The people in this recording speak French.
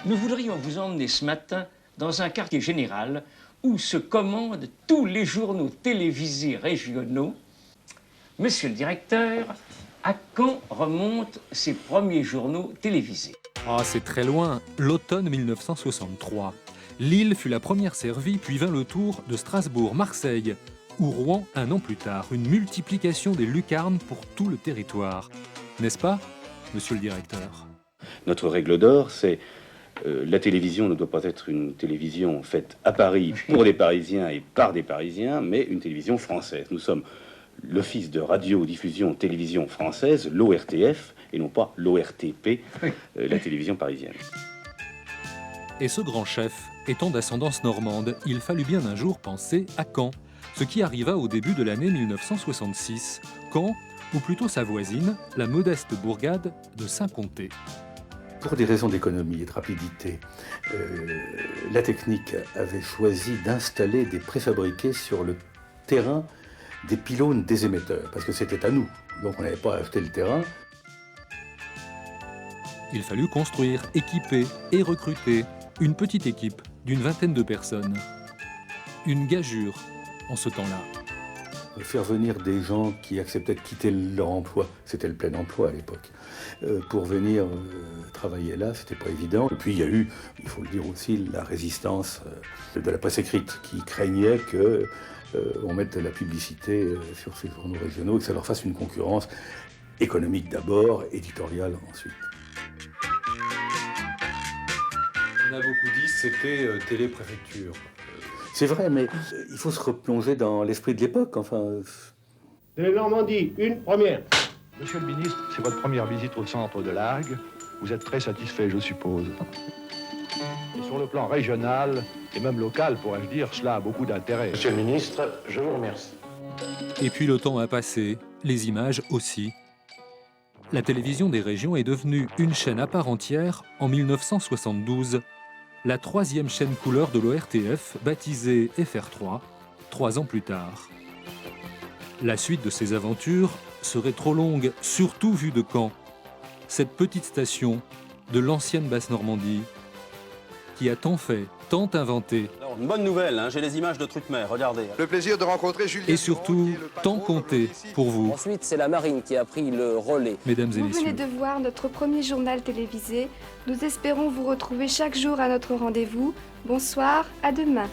Nous voudrions vous emmener ce matin dans un quartier général où se commandent tous les journaux télévisés régionaux. Monsieur le directeur, à quand remontent ces premiers journaux télévisés? Ah, c'est très loin, l'automne 1963. Lille fut la première servie, puis vint le tour de Strasbourg-Marseille, ou Rouen un an plus tard. Une multiplication des lucarnes pour tout le territoire. N'est-ce pas, monsieur le directeur? Notre règle d'or, c'est la télévision ne doit pas être une télévision faite à Paris pour des Parisiens et par des Parisiens, mais une télévision française. Nous sommes l'Office de radio-diffusion télévision française, l'ORTF, et non pas l'ORTP, la télévision parisienne. Et ce grand chef étant d'ascendance normande, il fallut bien un jour penser à Caen, ce qui arriva au début de l'année 1966. Caen, ou plutôt sa voisine, la modeste bourgade de Saint-Comté. Pour des raisons d'économie et de rapidité, la technique avait choisi d'installer des préfabriqués sur le terrain des pylônes des émetteurs, parce que c'était à nous, donc on n'avait pas à acheter le terrain. Il fallut construire, équiper et recruter une petite équipe d'une vingtaine de personnes. Une gageure en ce temps-là. Faire venir des gens qui acceptaient de quitter leur emploi, c'était le plein emploi à l'époque, pour venir travailler là, c'était pas évident. Et puis il y a eu, il faut le dire aussi, la résistance de la presse écrite qui craignait qu'on mette de la publicité sur ces journaux régionaux et que ça leur fasse une concurrence économique d'abord, éditoriale ensuite. On a beaucoup dit c'était télé-préfecture. C'est vrai, mais il faut se replonger dans l'esprit de l'époque, enfin... De Normandie, une première. Monsieur le ministre, c'est votre première visite au centre de l'Argue. Vous êtes très satisfait, je suppose. Et sur le plan régional, et même local, pourrais-je dire, cela a beaucoup d'intérêt. Monsieur le ministre, je vous remercie. Et puis le temps a passé, les images aussi. La télévision des régions est devenue une chaîne à part entière en 1972. La troisième chaîne couleur de l'ORTF, baptisée FR3, 3 ans plus tard. La suite de ces aventures serait trop longue, surtout vue de Caen, cette petite station de l'ancienne Basse-Normandie, qui a tant fait, tant inventé. Alors, une bonne nouvelle, hein, j'ai les images de Trucmer, regardez. Le plaisir de rencontrer Julien. Et surtout, tant compté pour vous. Ensuite, c'est la marine qui a pris le relais. Mesdames et Vous messieurs. venez de voir notre premier journal télévisé. Nous espérons vous retrouver chaque jour à notre rendez-vous. Bonsoir, à demain.